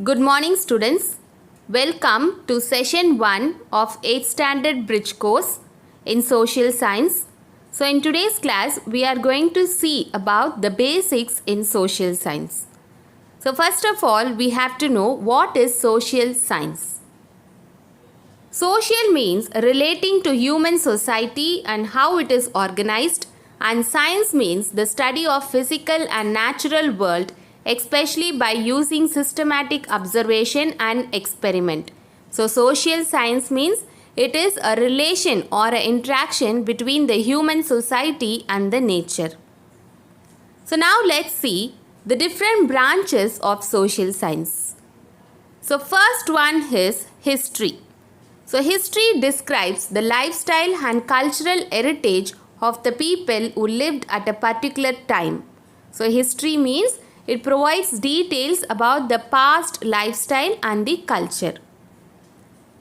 Good morning, students. Welcome to session 1 of 8th standard bridge course in social science. So in today's class, we are going to see about the basics in social science. So first of all, we have to know what is social science. Social means relating to human society and how it is organized, and science means the study of physical and natural world, especially by using systematic observation and experiment. So social science means it is a relation or an interaction between the human society and the nature. So now let's see the different branches of social science. So first one is history. So history describes the lifestyle and cultural heritage of the people who lived at a particular time. So history means it provides details about the past lifestyle and the culture.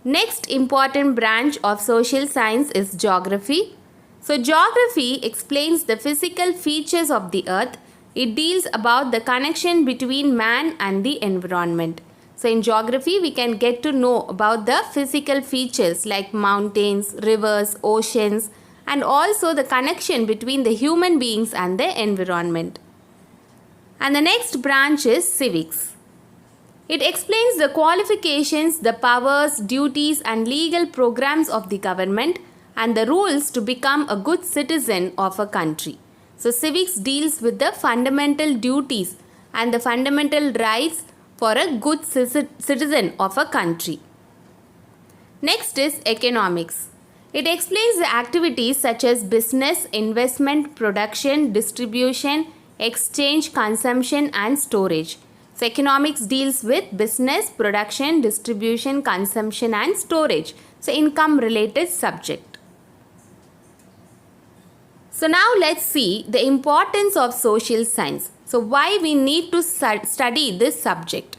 Next important branch of social science is geography. So geography explains the physical features of the earth. It deals about the connection between man and the environment. So in geography, we can get to know about the physical features like mountains, rivers, oceans, and also the connection between the human beings and the environment. And the next branch is civics. It explains the qualifications, the powers, duties, and legal programs of the government and the rules to become a good citizen of a country. So civics deals with the fundamental duties and the fundamental rights for a good citizen of a country. Next is economics. It explains the activities such as business, investment, production, distribution, exchange, consumption, and storage. So economics deals with business, production, distribution, consumption, and storage. So income related subject. So now let's see the importance of social science. So why we need to study this subject.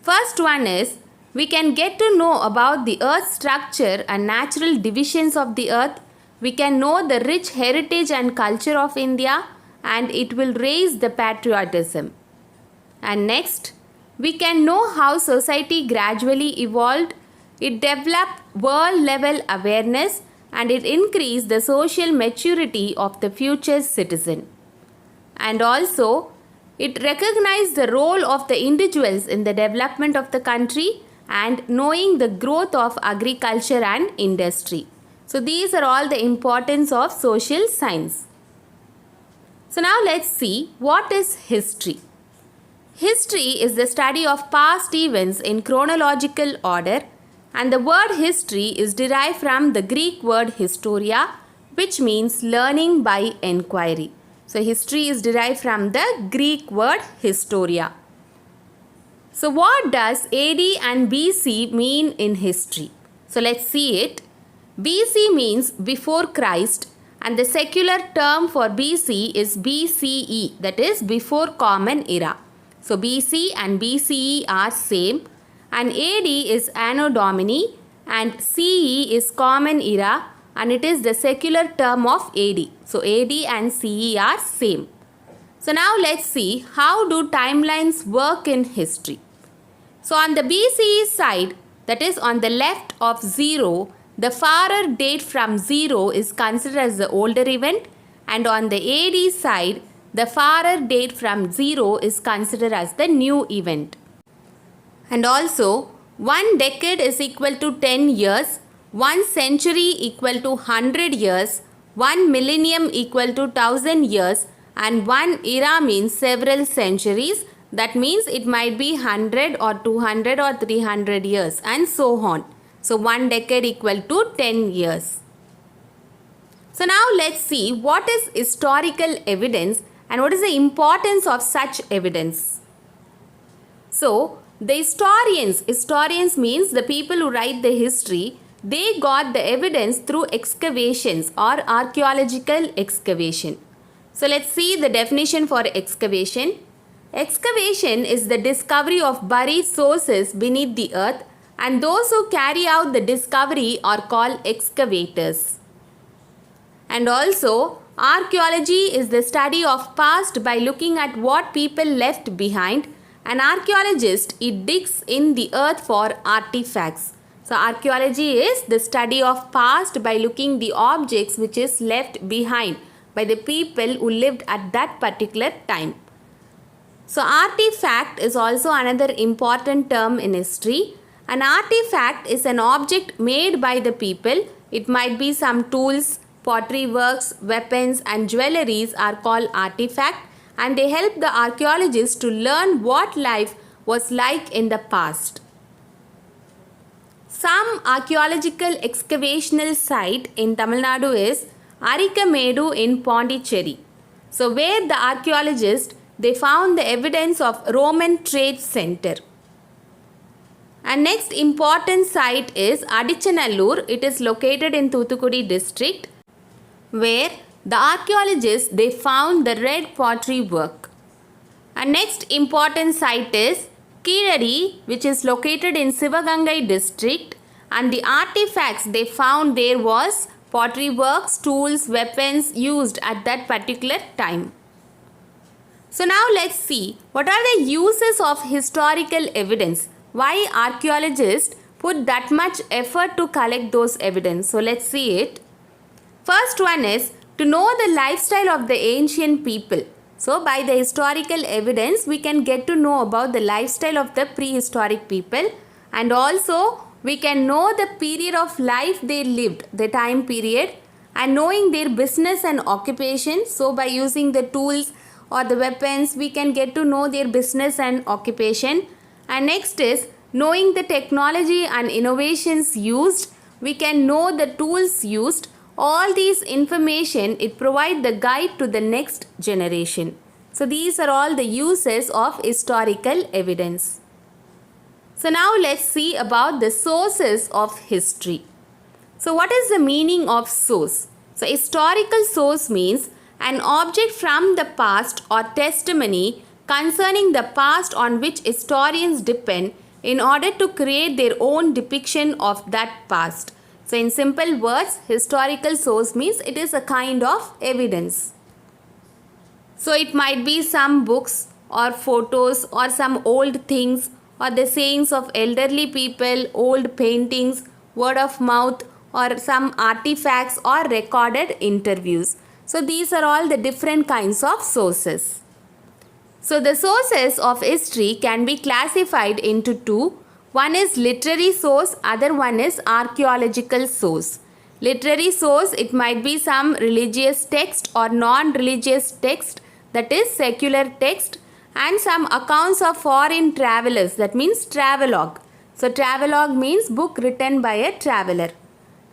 First one is we can get to know about the earth structure and natural divisions of the earth. We can know the rich heritage and culture of India, and it will raise the patriotism. And next, we can know how society gradually evolved. It developed world level awareness and it increased the social maturity of the future citizen. And also, it recognized the role of the individuals in the development of the country and knowing the growth of agriculture and industry. So these are all the importance of social science. So now let's see what is history. History is the study of past events in chronological order, and the word history is derived from the Greek word historia, which means learning by enquiry. So history is derived from the Greek word historia. So what does AD and BC mean in history? So let's see it. BC means before Christ, and the secular term for BC is BCE, that is before Common Era. So BC and BCE are same, and AD is Anno Domini and CE is Common Era, and it is the secular term of AD. So AD and CE are same. So now let's see how do timelines work in history. So on the BCE side, that is on the left of 0, the farer date from 0 is considered as the older event, and on the AD side, the farer date from 0 is considered as the new event. And also, 1 decade is equal to 10 years, 1 century equal to 100 years, 1 millennium equal to 1000 years, and 1 era means several centuries. That means it might be 100 or 200 or 300 years and so on. So 1 decade equal to 10 years. So now let's see what is historical evidence and what is the importance of such evidence. So the historians means the people who write the history, they got the evidence through excavations or archaeological excavation. So let's see the definition for excavation. Excavation is the discovery of buried sources beneath the earth, and those who carry out the discovery are called excavators. And also, archaeology is the study of past by looking at what people left behind An archaeologist, it digs in the earth for artifacts. So archaeology is the study of past by looking the objects which is left behind by the people who lived at that particular time. So artifact is also another important term in history. An artifact is an object made by the people. It might be some tools, pottery works, weapons and jewelries are called artifact, and they help the archaeologists to learn what life was like in the past. Some archaeological excavational site in Tamil Nadu is Arikamedu in Pondicherry. So where the archaeologists they found the evidence of Roman trade center. And next important site is Adichanallur. It is located in Thoothukudi district, where the archaeologists they found the red pottery work. And next important site is Keeladi, which is located in Sivagangai district, and the artifacts they found there was pottery works, tools, weapons used at that particular time. So now let's see what are the uses of historical evidence. Why archaeologists put that much effort to collect those evidence. So let's see it. First one is to know the lifestyle of the ancient people. So by the historical evidence we can get to know about the lifestyle of the prehistoric people, and also we can know the period of life they lived, the time period, and knowing their business and occupation. So by using the tools or the weapons we can get to know their business and occupation. And next is knowing the technology and innovations used. We can know the tools used. All these information it provide the guide to the next generation. So these are all the uses of historical evidence. So now let's see about the sources of history. So what is the meaning of source? So historical source means an object from the past or testimony concerning the past on which historians depend in order to create their own depiction of that past. So in simple words, historical source means it is a kind of evidence. So it might be some books or photos or some old things or the sayings of elderly people, old paintings, word of mouth, or some artifacts or recorded interviews. So these are all the different kinds of sources. So the sources of history can be classified into two. One is literary source, other one is archaeological source. Literary source, it might be some religious text or non-religious text, that is secular text, and some accounts of foreign travelers, that means travelogue. So travelogue means book written by a traveler.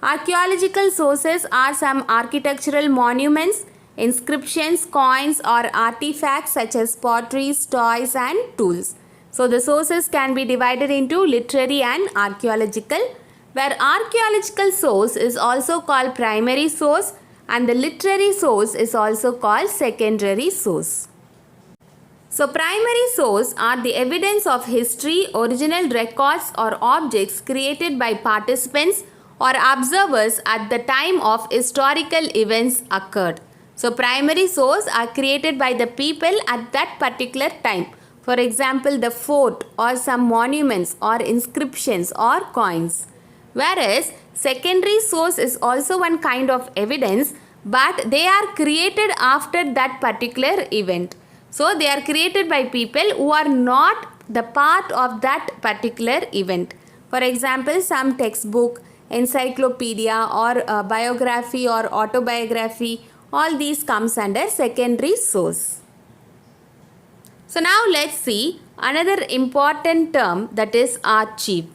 Archaeological sources are some architectural monuments, inscriptions, coins or artifacts such as pottery, toys and tools. So the sources can be divided into literary and archaeological, where archaeological source is also called primary source and the literary source is also called secondary source. So primary source are the evidence of history, original records or objects created by participants or observers at the time of historical events occurred. So primary source are created by the people at that particular time. For example, the fort or some monuments or inscriptions or coins. Whereas secondary source is also one kind of evidence, but they are created after that particular event. So they are created by people who are not the part of that particular event. For example, some textbook, encyclopedia or biography or autobiography, all these comes under secondary source. So now let's see another important term, that is archive.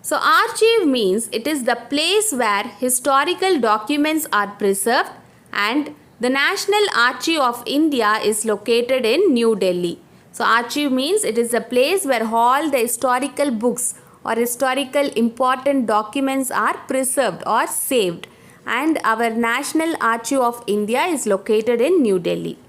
So archive means it is the place where historical documents are preserved, and the National Archive of India is located in New Delhi. So archive means it is a place where all the historical books or historical important documents are preserved or saved, and our National Archive of India is located in New Delhi.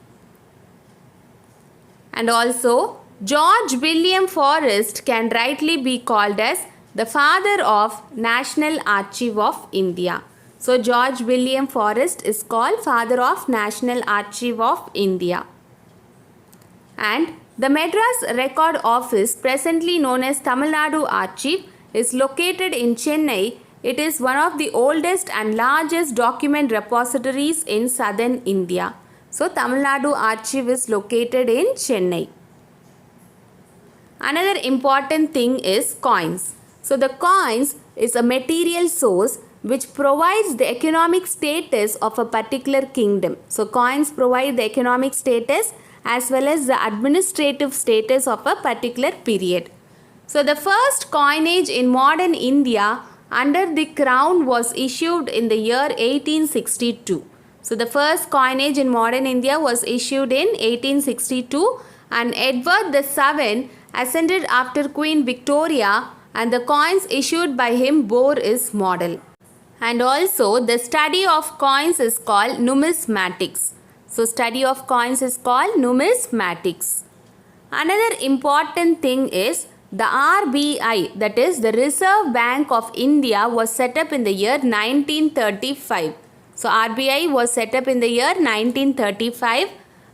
And also George William Forrest can rightly be called as the father of National Archive of India. So George William Forrest is called father of National Archive of India. And The Madras Record Office, presently known as Tamil Nadu Archive, is located in Chennai. It is one of the oldest and largest document repositories in southern India. So, Tamil Nadu Archive is located in Chennai. Another important thing is coins. So, the coins is a material source which provides the economic status of a particular kingdom. So, coins provide the economic status as well as the administrative status of a particular period. So, the first coinage in modern India under the crown was issued in the year 1862. So, the first coinage in modern India was issued in 1862 and Edward VII ascended after Queen Victoria and the coins issued by him bore his model. And also the study of coins is called numismatics. So, study of coins is called numismatics. Another important thing is the RBI, that is the Reserve Bank of India, was set up in the year 1935. So, RBI was set up in the year 1935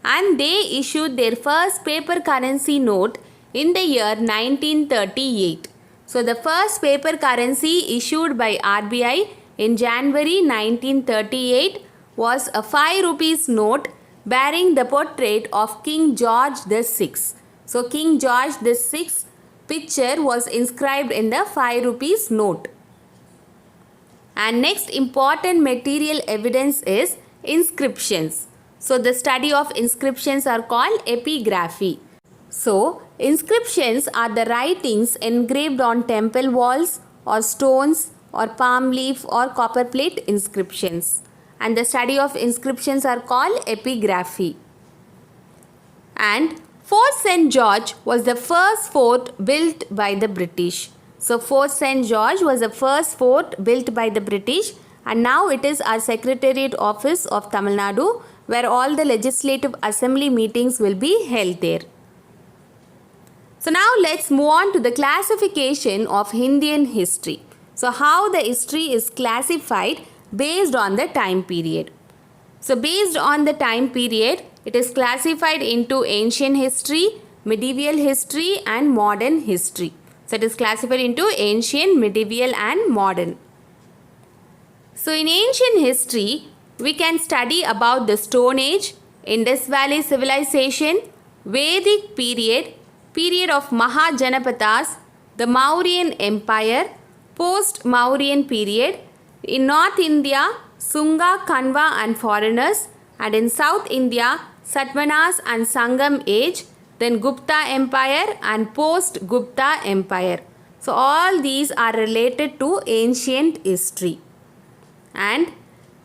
and they issued their first paper currency note in the year 1938. So, the first paper currency issued by RBI in January 1938 was a 5 rupees note bearing the portrait of King George VI. So, King George VI picture was inscribed in the 5 rupees note. And next important material evidence is inscriptions. So, the study of inscriptions are called epigraphy. So, inscriptions are the writings engraved on temple walls or stones or palm leaf or copper plate inscriptions. And the study of inscriptions are called epigraphy. And Fort St. George was the first fort built by the British. So, Fort St. George was the first fort built by the British and now it is our Secretariat Office of Tamil Nadu where all the legislative assembly meetings will be held there. So, now let's move on to the classification of Indian history. So, how the history is classified based on the time period. So, based on the time period, it is classified into ancient history, medieval history and modern history. So, it is classified into ancient, medieval and modern. So, in ancient history, we can study about the Stone Age, Indus Valley Civilization, Vedic period, period of Mahajanapatas, the Mauryan Empire, post-Mauryan period, in North India, Sunga, Kanva and foreigners, and in South India, Satavahanas and Sangam age, then Gupta Empire and post-Gupta Empire. So, all these are related to ancient history. And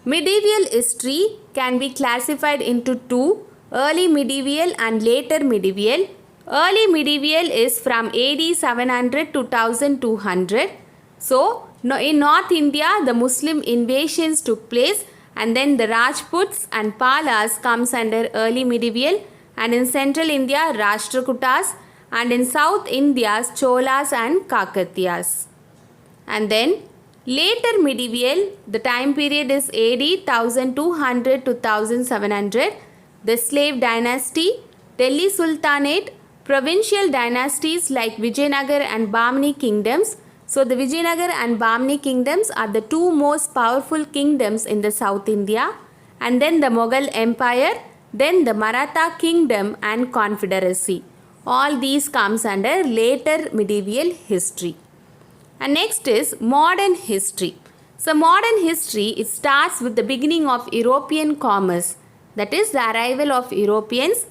medieval history can be classified into two, early medieval and later medieval. Early medieval is from AD 700 to 1200. So, in North India, the Muslim invasions took place and then the Rajputs and Palas comes under early medieval, and in Central India, Rashtrakutas, and in South India, Cholas and Kakatiyas. And then later medieval, the time period is AD 1200 to 1700, the slave dynasty, Delhi Sultanate, provincial dynasties like Vijayanagar and Bahmani kingdoms. So, the Vijayanagar and Bahmani kingdoms are the two most powerful kingdoms in the South India, and then the Mughal Empire, then the Maratha kingdom and confederacy. All these comes under later medieval history. And next is modern history. So, modern history, it starts with the beginning of European commerce, that is the arrival of Europeans,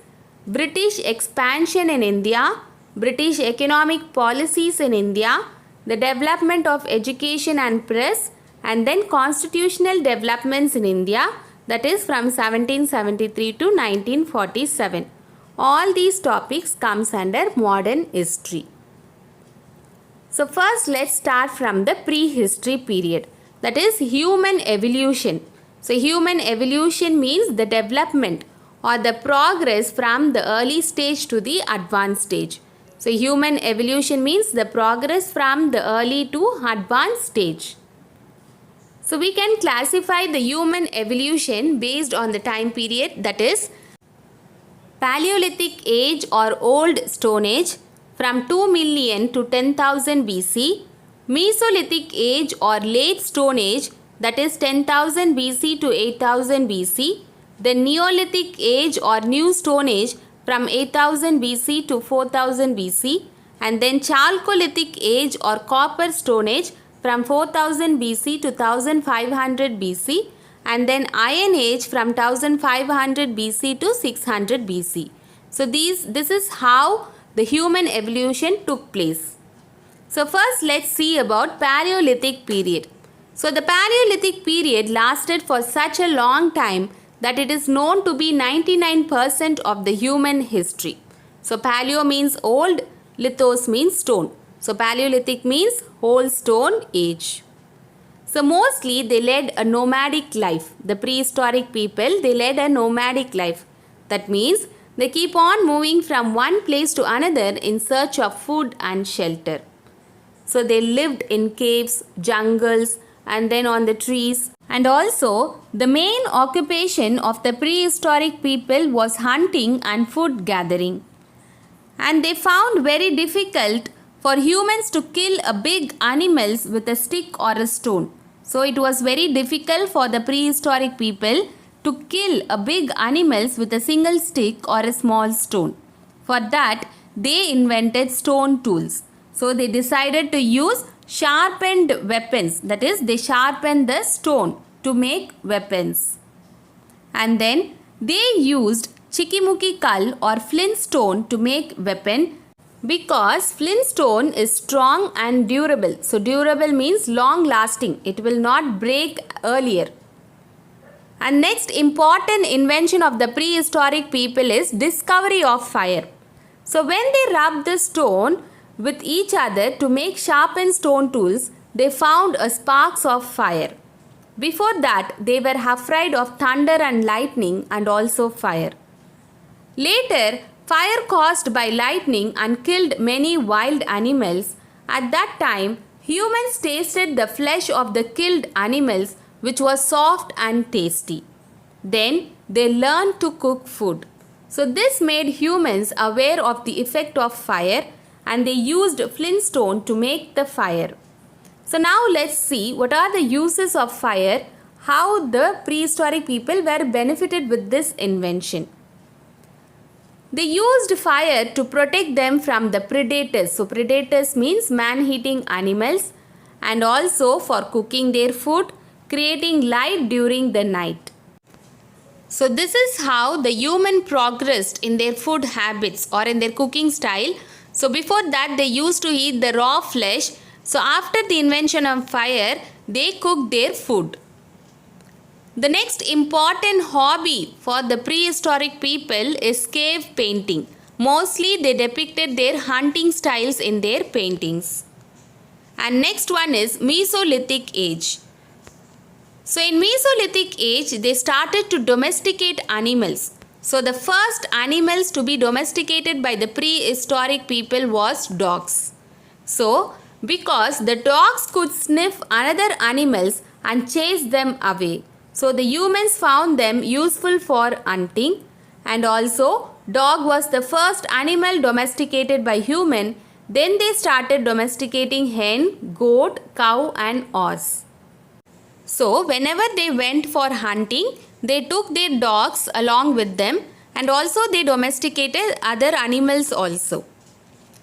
British expansion in India, British economic policies in India, the development of education and press, and then constitutional developments in India, that is from 1773 to 1947. All these topics comes under modern history. So, first let's start from the prehistory period, that is human evolution. So, human evolution means the development or the progress from the early stage to the advanced stage. So, human evolution means the progress from the early to advanced stage. So, we can classify the human evolution based on the time period, that is Paleolithic age or Old Stone Age from 2 million to 10,000 BC, Mesolithic age or Late Stone Age, that is 10,000 BC to 8,000 BC, the Neolithic age or New Stone Age from 8,000 BC to 4,000 BC, and then Chalcolithic age or Copper Stone Age from 4000 BC to 1500 BC, and then Iron Age from 1500 BC to 600 BC. So this is how the human evolution took place. So first let's see about Paleolithic period. So the Paleolithic period lasted for such a long time that it is known to be 99% of the human history. So Paleo means old, Lithos means stone. So Paleolithic means whole stone age. So mostly they led a nomadic life. The prehistoric people, they led a nomadic life. That means they keep on moving from one place to another in search of food and shelter. So they lived in caves, jungles, and then on the trees. And also the main occupation of the prehistoric people was hunting and food gathering. And they found very difficult for humans to kill a big animals with a stick or a stone. So it was very difficult for the prehistoric people to kill a big animals with a single stick or a small stone. For that, they invented stone tools. So they decided to use sharpened weapons. That is, they sharpened the stone to make weapons. And then they used Chikimuki kal or flint stone to make weapon, because flint stone is strong and durable. So durable means long lasting. It will not break earlier. And next important invention of the prehistoric people is discovery of fire. So when they rubbed the stone with each other to make sharpened stone tools, they found a sparks of fire. Before that, they were afraid of thunder and lightning and also fire. Later, fire caused by lightning and killed many wild animals. At that time, humans tasted the flesh of the killed animals, which was soft and tasty. Then they learned to cook food. So this made humans aware of the effect of fire, and they used flintstone to make the fire. So now let's see what are the uses of fire, how the prehistoric people were benefited with this invention. They used fire to protect them from the predators. So predators means man-eating animals, and also for cooking their food, creating light during the night. So this is how the human progressed in their food habits or in their cooking style. So before that they used to eat the raw flesh. So after the invention of fire, they cooked their food. The next important hobby for the prehistoric people is cave painting. Mostly they depicted their hunting styles in their paintings. And next one is Mesolithic age. So in Mesolithic age, they started to domesticate animals. So the first animals to be domesticated by the prehistoric people was dogs. So because the dogs could sniff another animals and chase them away. So the humans found them useful for hunting, and also dog was the first animal domesticated by human. Then they started domesticating hen, goat, cow and horse. So whenever they went for hunting, they took their dogs along with them, and also they domesticated other animals also.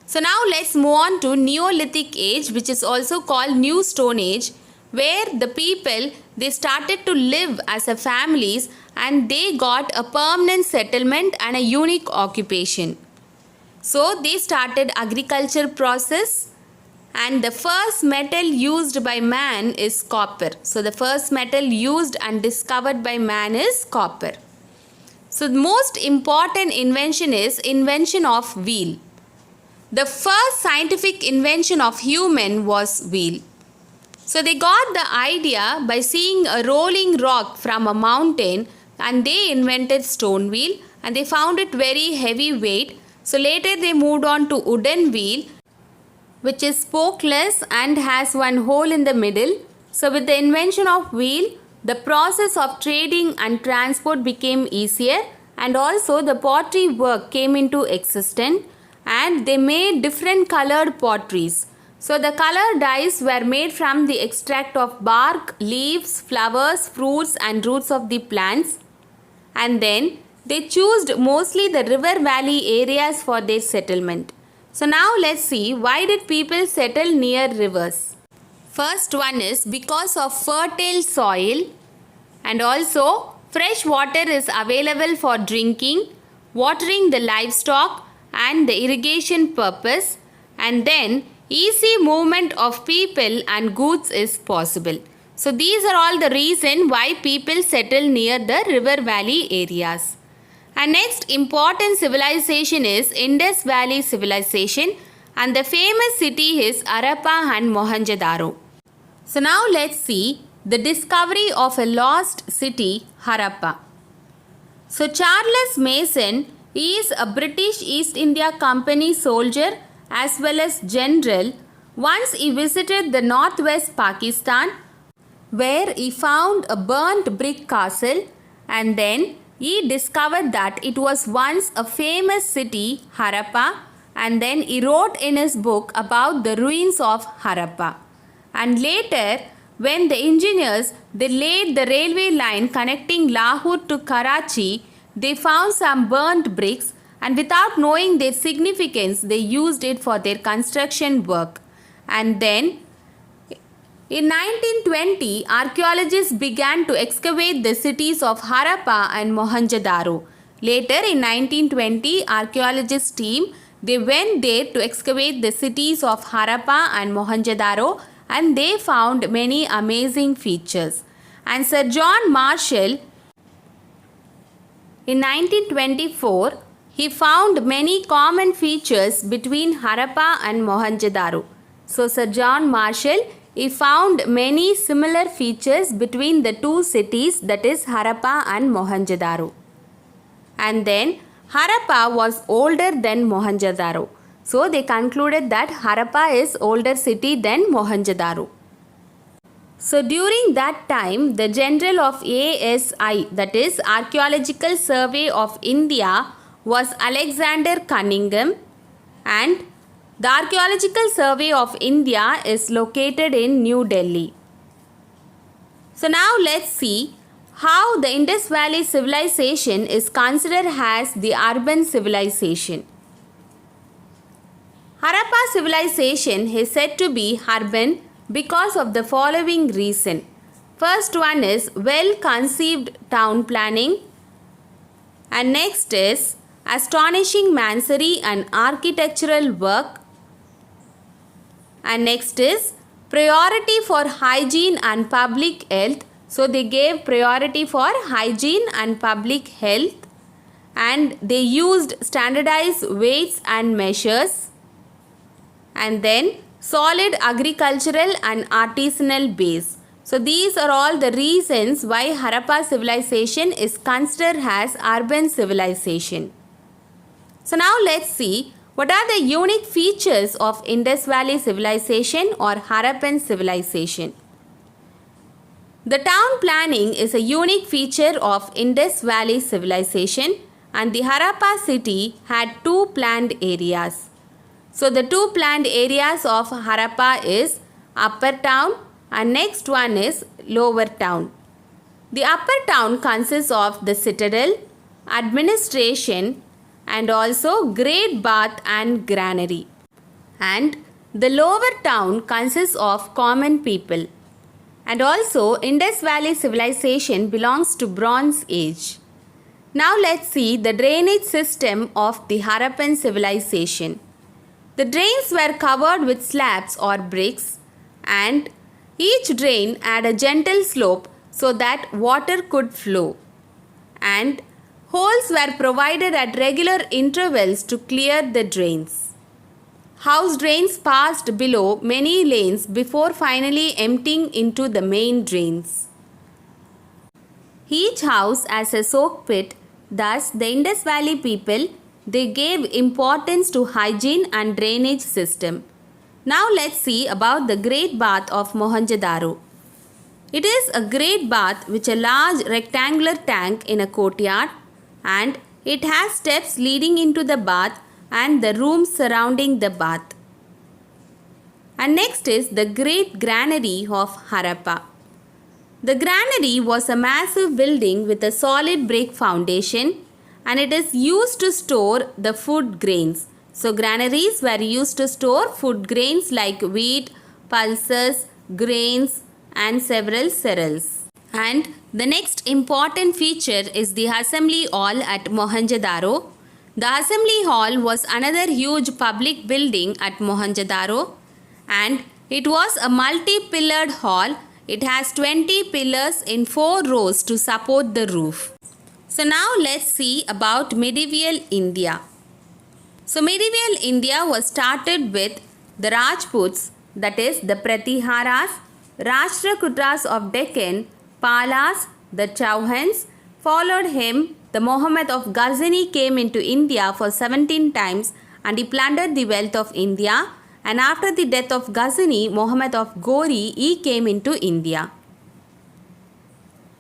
So now let's move on to Neolithic age, which is also called New Stone Age, where the people, they started to live as a families, and they got a permanent settlement and a unique occupation. So they started agriculture process, and the first metal used by man is copper. So the first metal used and discovered by man is copper. So the most important invention is invention of wheel. The first scientific invention of human was wheel. So they got the idea by seeing a rolling rock from a mountain, and they invented stone wheel, and they found it very heavy weight. So later they moved on to wooden wheel, which is spokeless and has one hole in the middle. So with the invention of wheel, the process of trading and transport became easier, and also the pottery work came into existence, and they made different colored potteries. So the color dyes were made from the extract of bark, leaves, flowers, fruits and roots of the plants, and then they chose mostly the river valley areas for their settlement. So now let's see, why did people settle near rivers? First one is because of fertile soil, and also fresh water is available for drinking, watering the livestock and the irrigation purpose, and then easy movement of people and goods is possible. So these are all the reason why people settle near the river valley areas. And next important civilization is Indus Valley civilization, and the famous city is Harappa and Mohenjo-daro. So now let's see the discovery of a lost city, Harappa. So Charles Mason is a British East India Company soldier as well as general. Once he visited the northwest Pakistan, where he found a burnt brick castle, and then he discovered that it was once a famous city, Harappa, and then he wrote in his book about the ruins of Harappa. And later, when the engineers they laid the railway line connecting Lahore to Karachi, they found some burnt bricks, and without knowing their significance, they used it for their construction work. And then in 1920, archaeologists began to excavate the cities of Harappa and Mohenjo-daro. Later in 1920, archaeologists team they went there to excavate the cities of Harappa and Mohenjo-daro, and they found many amazing features. And Sir John Marshall in 1924, he found many common features between Harappa and Mohenjo-daro. So Sir John Marshall, he found many similar features between the two cities, that is Harappa and Mohenjo-daro. And then Harappa was older than Mohenjo-daro. So they concluded that Harappa is older city than Mohenjo-daro. So during that time, the general of ASI, that is Archaeological Survey of India, was Alexander Cunningham, and the Archaeological Survey of India is located in New Delhi. So now let's see how the Indus Valley civilization is considered as the urban civilization. Harappa civilization is said to be urban because of the following reason. First one is well-conceived town planning, and next is astonishing masonry and architectural work, and next is priority for hygiene and public health. So they gave priority for hygiene and public health, and they used standardized weights and measures, and then solid agricultural and artisanal base. So these are all the reasons why Harappa civilization is considered as urban civilization. So now let's see what are the unique features of Indus Valley civilization or Harappan civilization. The town planning is a unique feature of Indus Valley civilization, and the Harappa city had two planned areas. So the two planned areas of Harappa is Upper Town and next one is Lower Town. The Upper Town consists of the citadel, administration and also great bath and granary. And the Lower Town consists of common people. And also Indus Valley civilization belongs to Bronze Age. Now let's see the drainage system of the Harappan civilization. The drains were covered with slabs or bricks, and each drain had a gentle slope so that water could flow, and holes were provided at regular intervals to clear the drains. House drains passed below many lanes before finally emptying into the main drains. Each house has a soak pit. Thus, the Indus Valley people they gave importance to hygiene and drainage system. Now let's see about the Great Bath of Mohenjo-daro. It is a great bath which a large rectangular tank in a courtyard. and it has steps leading into the bath and the rooms surrounding the bath. And next is the Great Granary of Harappa. The granary was a massive building with a solid brick foundation, and it is used to store the food grains. So granaries were used to store food grains like wheat, pulses, grains and several cereals. And the next important feature is the Assembly Hall at Mohenjo-daro. The Assembly Hall was another huge public building at Mohenjo-daro, and it was a multi-pillared hall. It has 20 pillars in 4 rows to support the roof. So now let's see about medieval India. So medieval India was started with the Rajputs, that is the Pratiharas, Rashtrakutas of Deccan, Palas, the Chauhans. Followed him, the Muhammad of Ghazni came into India for 17 times and he plundered the wealth of India. And after the death of Ghazni, Muhammad of Ghori, he came into India.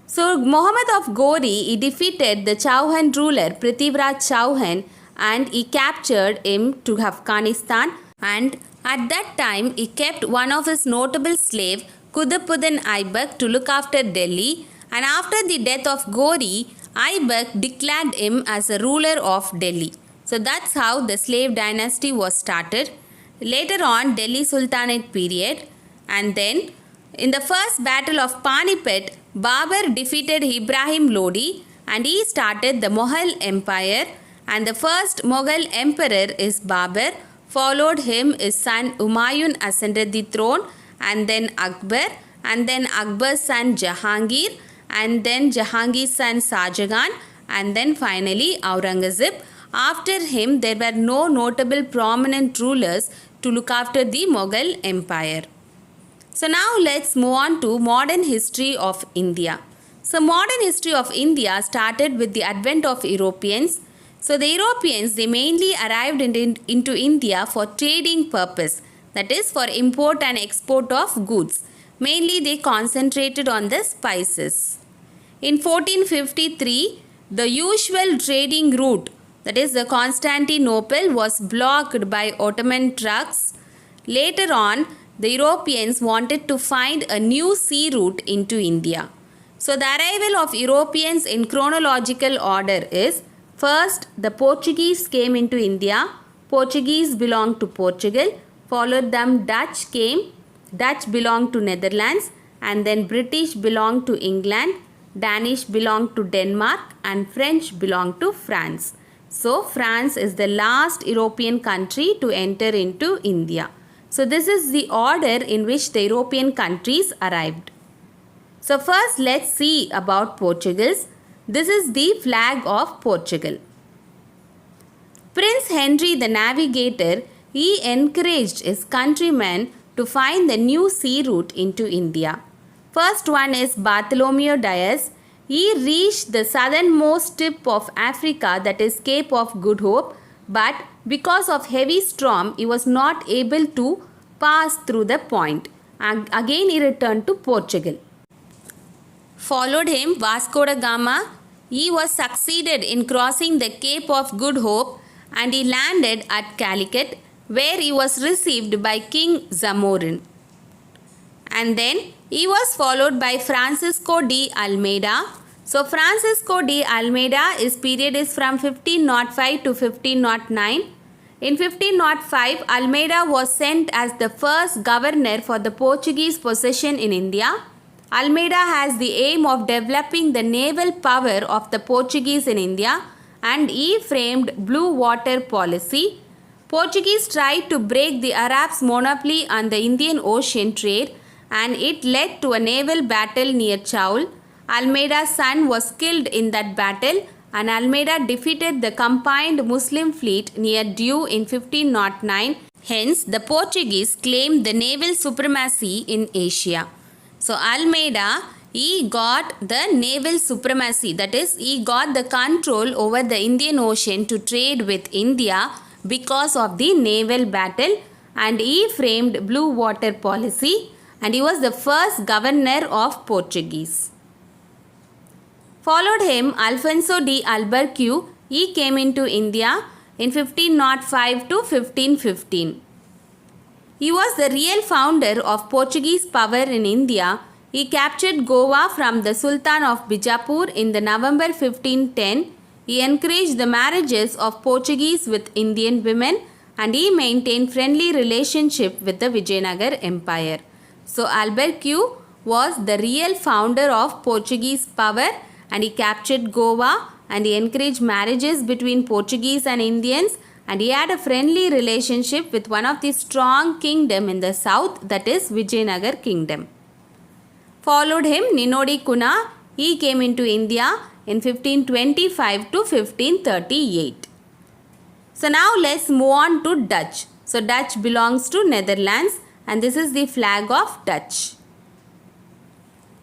So Muhammad of Ghori, he defeated the Chauhan ruler Prithviraj Chauhan and he captured him to Afghanistan, and at that time he kept one of his notable slave Qutbuddin Aibak to look after Delhi, and after the death of Ghori, Aibak declared him as a ruler of Delhi. So that's how the slave dynasty was started. Later on, Delhi Sultanate period, and then in the first battle of Panipat, Babur defeated Ibrahim Lodi and he started the Mughal Empire, and the first Mughal emperor is Babur. Followed him his son Humayun ascended the throne, and then Akbar, and then Akbar's son Jahangir, and then Jahangir's son Shahjahan, and then finally Aurangzeb. After him, there were no notable prominent rulers to look after the Mughal Empire. So now let's move on to modern history of India. So modern history of India started with the advent of Europeans. So the Europeans, they mainly arrived into India for trading purpose, that is for import and export of goods. Mainly they concentrated on the spices. In 1453, the usual trading route, that is the Constantinople, was blocked by Ottoman trucks. Later on, the Europeans wanted to find a new sea route into India. So the arrival of Europeans in chronological order is: first, the Portuguese came into India. Portuguese belonged to Portugal. Followed them Dutch came. Dutch belonged to Netherlands. And then British belonged to England. Danish belonged to Denmark. And French belonged to France. So France is the last European country to enter into India. So this is the order in which the European countries arrived. So first let's see about Portuguese. This is the flag of Portugal. Prince Henry the Navigator, he encouraged his countrymen to find the new sea route into India. First one is Bartholomew Dias. He reached the southernmost tip of Africa, that is Cape of Good Hope, but because of heavy storm, he was not able to pass through the point. And again he returned to Portugal. Followed him Vasco da Gama. He was succeeded in crossing the Cape of Good Hope and he landed at Calicut, where he was received by King Zamorin. And then he was followed by Francisco de Almeida. So Francisco de Almeida, his period is from 1505 to 1509. In 1505, Almeida was sent as the first governor for the Portuguese possession in India. Almeida has the aim of developing the naval power of the Portuguese in India, and he framed blue water policy. Portuguese tried to break the Arabs' monopoly on the Indian Ocean trade, and it led to a naval battle near Chaul. Almeida's son was killed in that battle, and Almeida defeated the combined Muslim fleet near Diu in 1509. Hence, the Portuguese claimed the naval supremacy in Asia. So Almeida, he got the naval supremacy, that is, he got the control over the Indian Ocean to trade with India because of the naval battle, and he framed blue water policy, and he was the first governor of Portuguese. Followed him Alfonso de Albuquerque. He came into India in 1505 to 1515. He was the real founder of Portuguese power in India. He captured Goa from the Sultan of Bijapur in the November 1510. He encouraged the marriages of Portuguese with Indian women and he maintained friendly relationship with the Vijayanagar Empire. So Albuquerque was the real founder of Portuguese power and he captured Goa and he encouraged marriages between Portuguese and Indians and he had a friendly relationship with one of the strong kingdom in the south, that is Vijayanagar kingdom. Followed him Ninodi Kuna. He came into India in 1525 to 1538. So now let's move on to Dutch. So Dutch belongs to Netherlands and this is the flag of Dutch.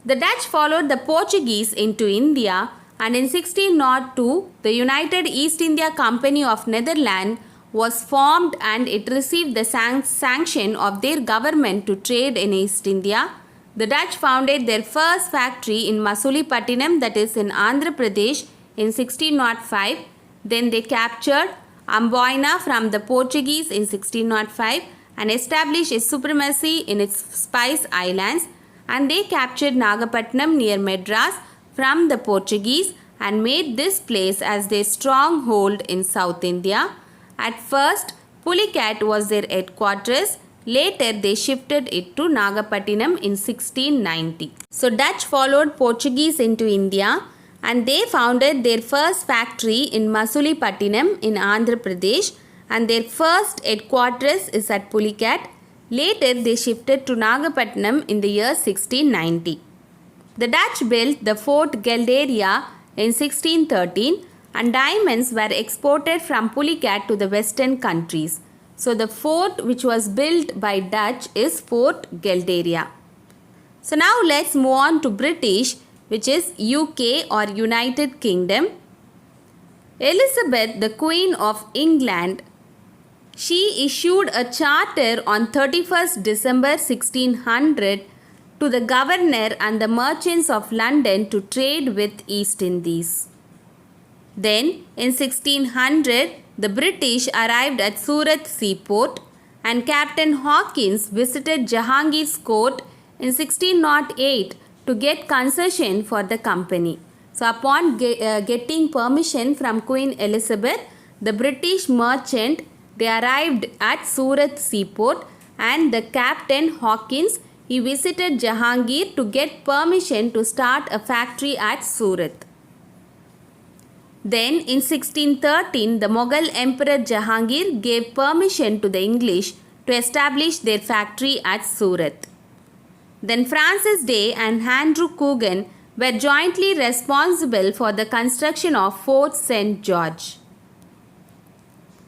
The Dutch followed the Portuguese into India and in 1602 the United East India Company of Netherlands was formed and it received the sanction of their government to trade in East India. The Dutch founded their first factory in Masulipatinam, that is in Andhra Pradesh, in 1605. Then they captured Amboina from the Portuguese in 1605 and established its supremacy in its Spice Islands, and they captured Nagapattinam near Madras from the Portuguese and made this place as their stronghold in South India. At first, Pulicat was their headquarters. Later, they shifted it to Nagapattinam in 1690. So, Dutch followed Portuguese into India and they founded their first factory in Masulipatinam in Andhra Pradesh and their first headquarters is at Pulicat. Later, they shifted to Nagapattinam in the year 1690. The Dutch built the Fort Galderia in 1613 and diamonds were exported from Pulicat to the western countries. So the fort which was built by Dutch is Fort Galderia. So now let's move on to British, which is UK or United Kingdom. Elizabeth, the Queen of England, she issued a charter on 31st December 1600 to the governor and the merchants of London to trade with East Indies. Then in 1600, the British arrived at Surat seaport and Captain Hawkins visited Jahangir's court in 1608 to get concession for the company. So upon getting permission from Queen Elizabeth, the British merchant, they arrived at Surat seaport and the Captain Hawkins, he visited Jahangir to get permission to start a factory at Surat. Then in 1613, the Mughal Emperor Jahangir gave permission to the English to establish their factory at Surat. Then Francis Day and Andrew Coogan were jointly responsible for the construction of Fort St. George.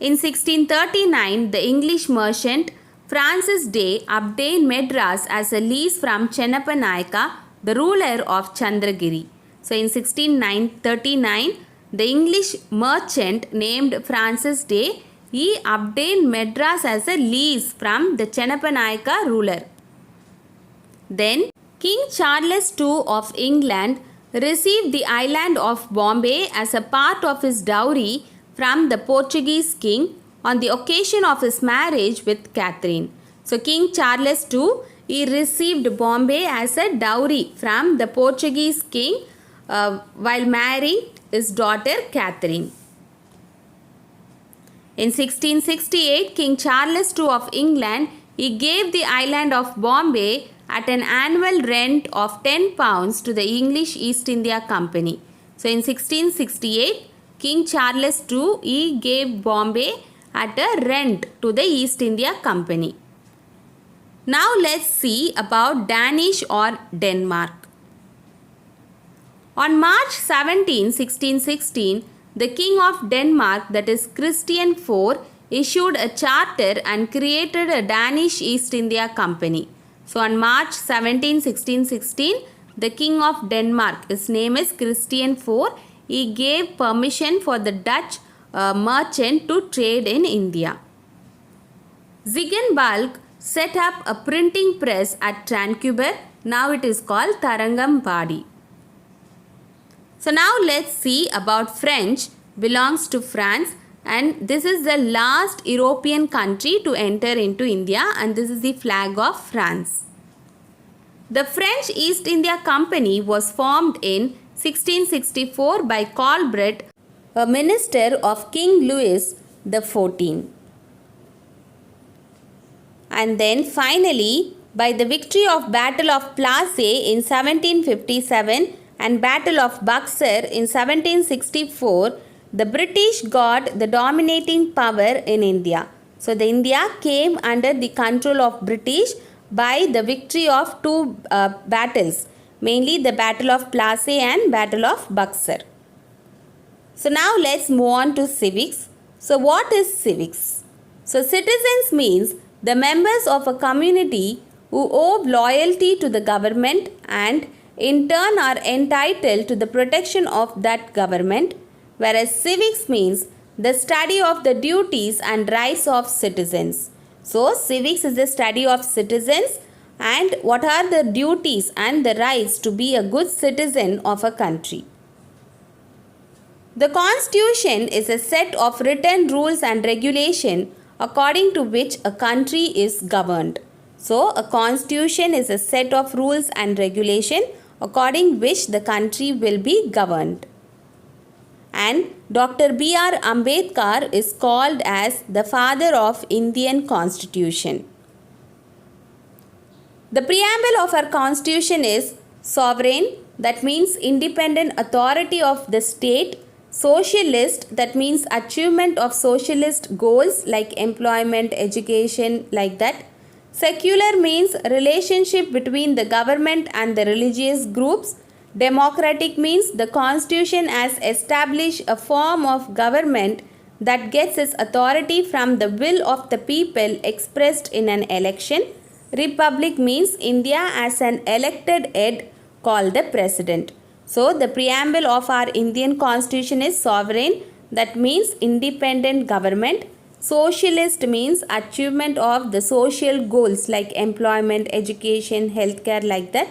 In 1639, the English merchant Francis Day obtained Madras as a lease from Chennappa Nayaka, the ruler of Chandragiri. So in 1639, the English merchant named Francis Day, he obtained Madras as a lease from the Chennappa Nayaka ruler. Then King Charles II of England received the island of Bombay as a part of his dowry from the Portuguese king on the occasion of his marriage with Catherine. So King Charles II, he received Bombay as a dowry from the Portuguese king while marrying his daughter Catherine. In 1668, King Charles II of England, he gave the island of Bombay at an annual rent of £10 to the English East India Company. So in 1668, King Charles II, he gave Bombay at a rent to the East India Company. Now let's see about Danish or Denmark. On March 17, 1616, the King of Denmark, that is Christian IV, issued a charter and created a Danish East India Company. So on March 17, 1616, the King of Denmark, his name is Christian IV, he gave permission for the Dutch merchant to trade in India. Ziegenbalg set up a printing press at Tranquebar. Now it is called Tarangambadi. So now let's see about French belongs to France, and this is the last European country to enter into India, and this is the flag of France. The French East India Company was formed in 1664 by Colbert, a minister of King Louis XIV. And then finally, by the victory of Battle of Plassey in 1757 and Battle of Buxar in 1764, the British got the dominating power in India. So the India came under the control of British by the victory of two battles, mainly the Battle of Plassey and Battle of Buxar. So now let's move on to civics. So what is civics? So citizens means the members of a community who owe loyalty to the government and in turn are entitled to the protection of that government, whereas civics means the study of the duties and rights of citizens. So civics is the study of citizens and what are the duties and the rights to be a good citizen of a country. The Constitution is a set of written rules and regulation according to which a country is governed. So, a constitution is a set of rules and regulation according which the country will be governed. And Dr. B.R. Ambedkar is called as the father of Indian Constitution. The preamble of our constitution is sovereign, that means independent authority of the state. Socialist, that means achievement of socialist goals like employment, education, like that. Secular means relationship between the government and the religious groups. Democratic means the constitution has established a form of government that gets its authority from the will of the people expressed in an election. Republic means India as an elected head called the president. So, the preamble of our Indian Constitution is sovereign, that means independent government. Socialist means achievement of the social goals like employment, education, healthcare, like that.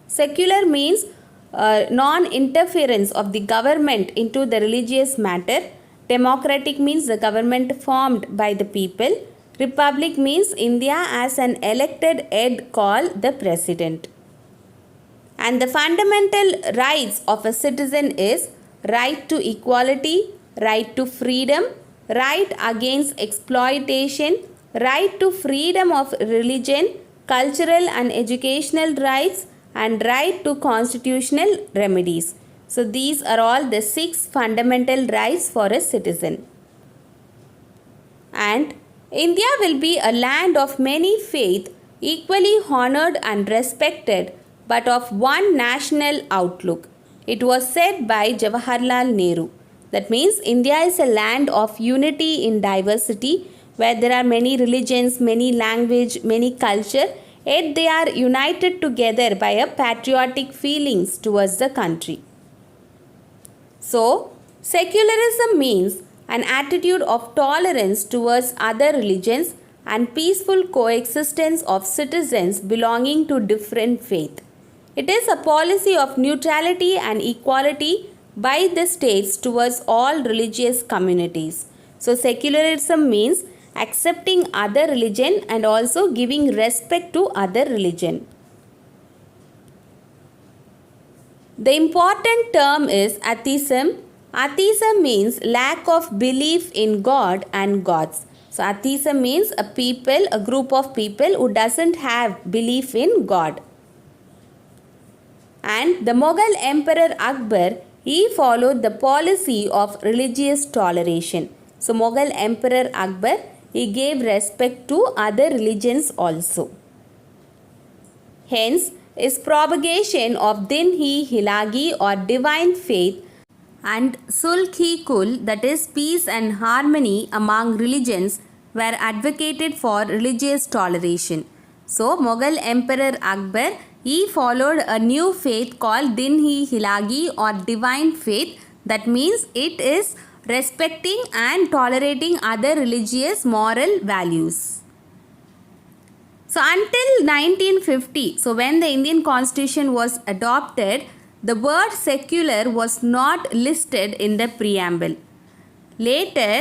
Secular means non-interference of the government into the religious matter. Democratic means the government formed by the people. Republic means India as an elected head called the president. And the fundamental rights of a citizen is right to equality, right to freedom, right against exploitation, right to freedom of religion, cultural and educational rights, and right to constitutional remedies. So these are all the 6 fundamental rights for a citizen. And India will be a land of many faiths, equally honored and respected, but of one national outlook. It was said by Jawaharlal Nehru. That means India is a land of unity in diversity, where there are many religions, many language, many culture, yet they are united together by a patriotic feelings towards the country. So, secularism means an attitude of tolerance towards other religions and peaceful coexistence of citizens belonging to different faiths. It is a policy of neutrality and equality by the states towards all religious communities. So, secularism means accepting other religion and also giving respect to other religion. The important term is atheism. Atheism means lack of belief in God and gods. So, atheism means a group of people who doesn't have belief in God. And the Mughal Emperor Akbar, he followed the policy of religious toleration. So, Mughal Emperor Akbar, he gave respect to other religions also. Hence, his propagation of Din-i-Ilahi or divine faith and Sulh-i-Kul, that is peace and harmony among religions, were advocated for religious toleration. So, Mughal Emperor Akbar, he followed a new faith called Din-i-Ilahi or divine faith. That means it is respecting and tolerating other religious moral values. So until 1950, so when the Indian Constitution was adopted, the word secular was not listed in the preamble. Later,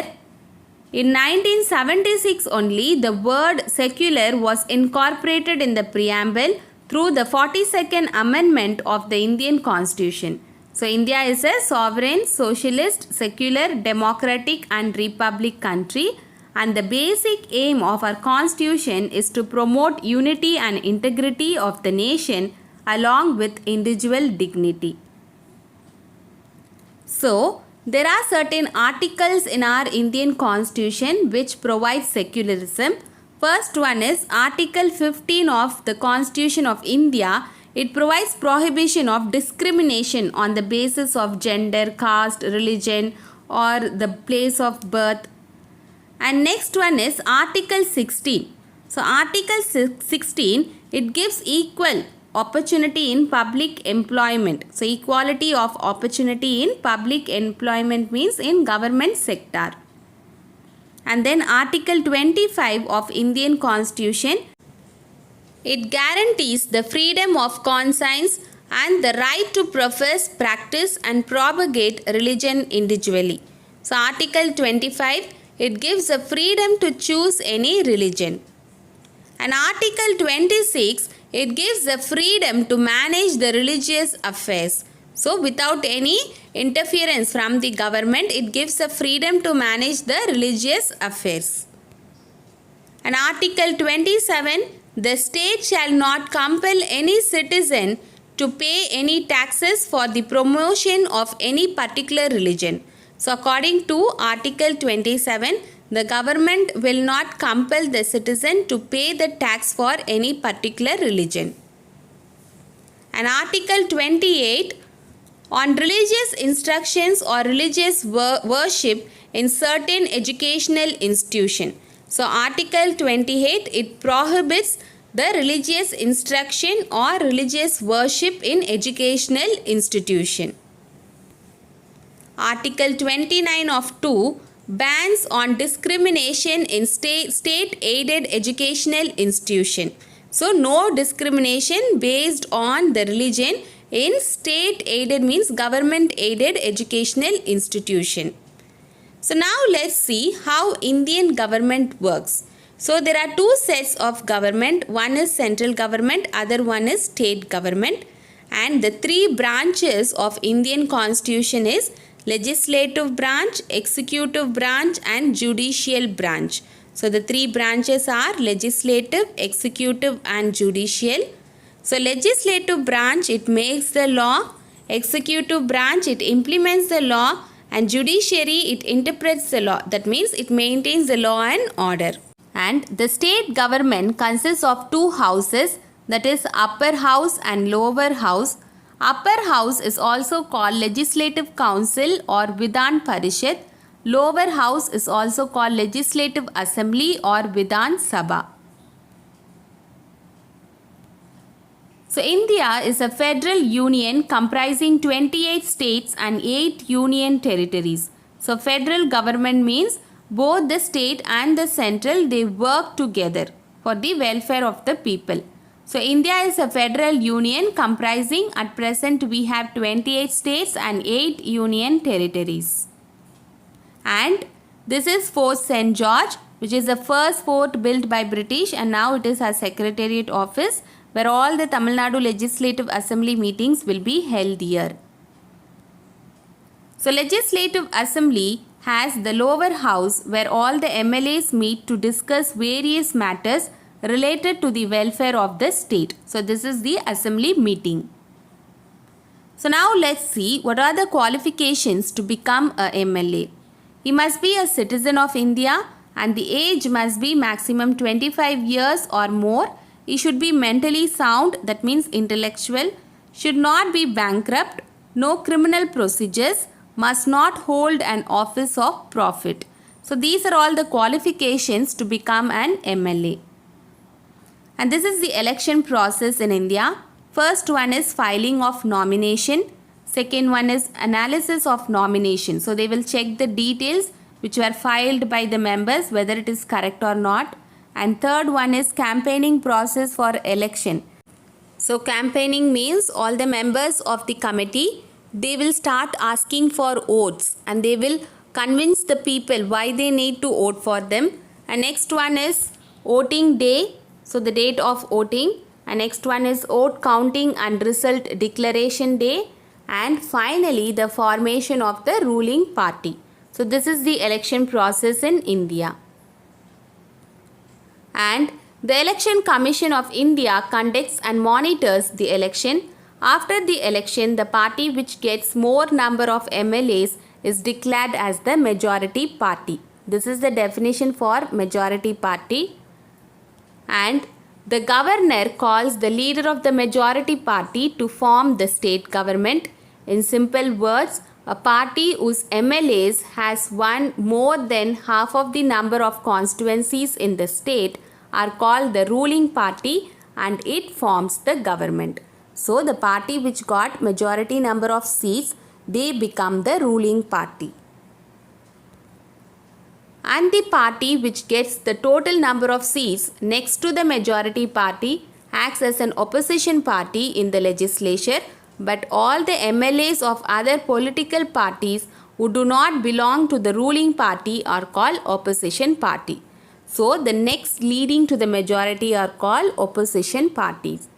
in 1976 only, the word secular was incorporated in the preamble through the 42nd Amendment of the Indian Constitution. So, India is a sovereign, socialist, secular, democratic and republic country, and the basic aim of our constitution is to promote unity and integrity of the nation along with individual dignity. So, there are certain articles in our Indian Constitution which provide secularism. First one is Article 15 of the Constitution of India. It provides prohibition of discrimination on the basis of gender, caste, religion or the place of birth. And next one is Article 16. So, Article 16, it gives equal opportunity in public employment. So, equality of opportunity in public employment means in government sector. And then Article 25 of Indian Constitution, it guarantees the freedom of conscience and the right to profess, practice and propagate religion individually. So, Article 25, it gives the freedom to choose any religion. And Article 26, it gives the freedom to manage the religious affairs. So, without any interference from the government, it gives the freedom to manage the religious affairs. And Article 27, the state shall not compel any citizen to pay any taxes for the promotion of any particular religion. So, according to Article 27, the government will not compel the citizen to pay the tax for any particular religion. And Article 28 on religious instructions or religious worship in certain educational institution. So, Article 28, it prohibits the religious instruction or religious worship in educational institution. Article 29 of 2 bans on discrimination in state-aided educational institution. So, no discrimination based on the religion in state-aided means government-aided educational institution. So, now let's see how Indian government works. So, there are two sets of government. One is central government, other one is state government. And the three branches of Indian Constitution is legislative branch, executive branch and judicial branch. So, the three branches are legislative, executive and judicial. So, legislative branch, it makes the law, executive branch, it implements the law and judiciary, it interprets the law. That means it maintains the law and order. And the state government consists of two houses, that is upper house and lower house. Upper house is also called Legislative Council or Vidhan Parishad. Lower house is also called Legislative Assembly or Vidhan Sabha. So, India is a federal union comprising 28 states and 8 union territories. So, federal government means both the state and the central, they work together for the welfare of the people. So, India is a federal union comprising, at present we have 28 states and 8 union territories. And this is Fort St. George, which is the first fort built by British, and now it is a secretariat office where all the Tamil Nadu Legislative Assembly meetings will be held here. So, Legislative Assembly has the lower house where all the MLAs meet to discuss various matters related to the welfare of the state. So, this is the assembly meeting. So, now let's see what are the qualifications to become a MLA. He must be a citizen of India and the age must be maximum 25 years or more. He should be mentally sound, that means intellectual, should not be bankrupt, no criminal procedures, must not hold an office of profit. So, these are all the qualifications to become an MLA. And this is the election process in India. First one is filing of nomination. Second one is analysis of nomination. So, they will check the details which were filed by the members whether it is correct or not. And third one is campaigning process for election. So campaigning means all the members of the committee, they will start asking for votes and they will convince the people why they need to vote for them. And next one is voting day, so the date of voting. And next one is vote counting and result declaration day. And finally the formation of the ruling party. So this is the election process in India. And the Election Commission of India conducts and monitors the election. After the election, the party which gets more number of MLAs is declared as the majority party. This is the definition for majority party. And the governor calls the leader of the majority party to form the state government. In simple words, a party whose MLAs has won more than half of the number of constituencies in the state are called the ruling party and it forms the government. So the party which got majority number of seats, they become the ruling party. And the party which gets the total number of seats next to the majority party acts as an opposition party in the legislature, but all the MLAs of other political parties who do not belong to the ruling party are called opposition party. So the next leading to the majority are called opposition parties.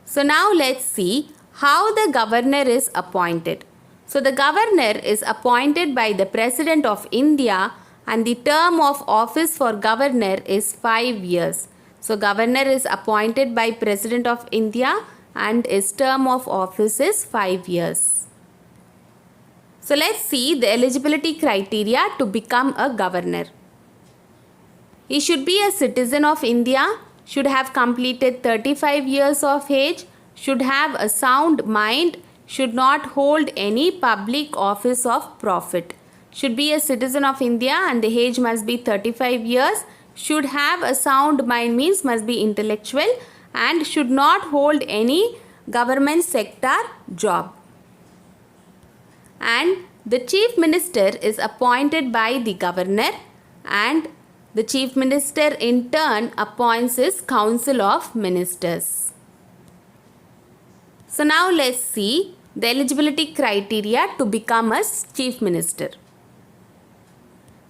So now let's see how the governor is appointed. So the governor is appointed by the President of India and the term of office for governor is 5 years. So governor is appointed by President of India and his term of office is 5 years. So let's see the eligibility criteria to become a governor. He should be a citizen of India, should have completed 35 years of age, should have a sound mind, should not hold any public office of profit. Should be a citizen of India and the age must be 35 years, should have a sound mind means must be intellectual and should not hold any government sector job. And the chief minister is appointed by the governor and the chief minister in turn appoints his council of ministers. So now let's see the eligibility criteria to become a chief minister.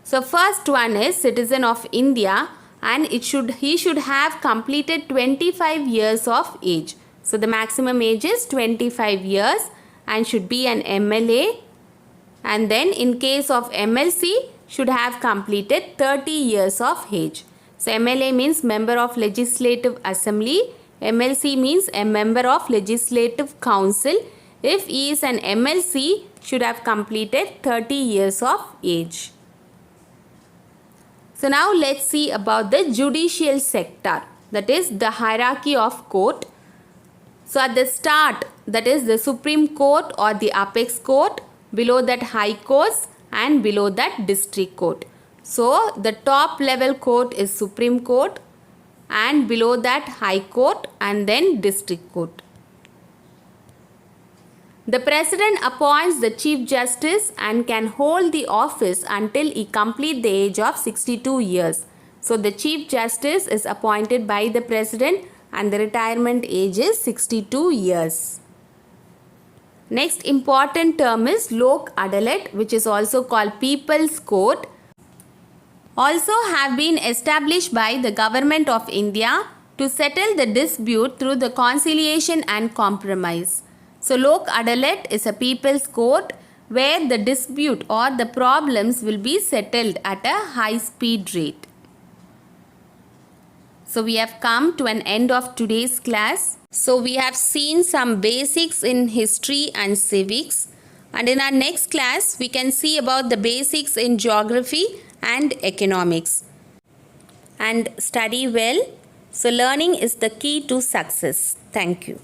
So first one is citizen of India and he should have completed 25 years of age. So the maximum age is 25 years and should be an MLA, and then in case of MLC should have completed 30 years of age. So MLA means member of Legislative Assembly, MLC means a member of Legislative Council. If he is an MLC, should have completed 30 years of age. So now let's see about the judicial sector, that is the hierarchy of court. So at the start, that is the Supreme Court or the Apex Court, below that High Courts, and below that district court. So the top level court is Supreme Court and below that High Court and then district court. The President appoints the Chief Justice and can hold the office until he completes the age of 62 years. So the Chief Justice is appointed by the President and the retirement age is 62 years. Next important term is Lok Adalat, which is also called People's Court. Also have been established by the Government of India to settle the dispute through the conciliation and compromise. So Lok Adalat is a People's Court where the dispute or the problems will be settled at a high speed rate. So we have come to an end of today's class. So we have seen some basics in history and civics, and in our next class we can see about the basics in geography and economics. And study well. So learning is the key to success. Thank you.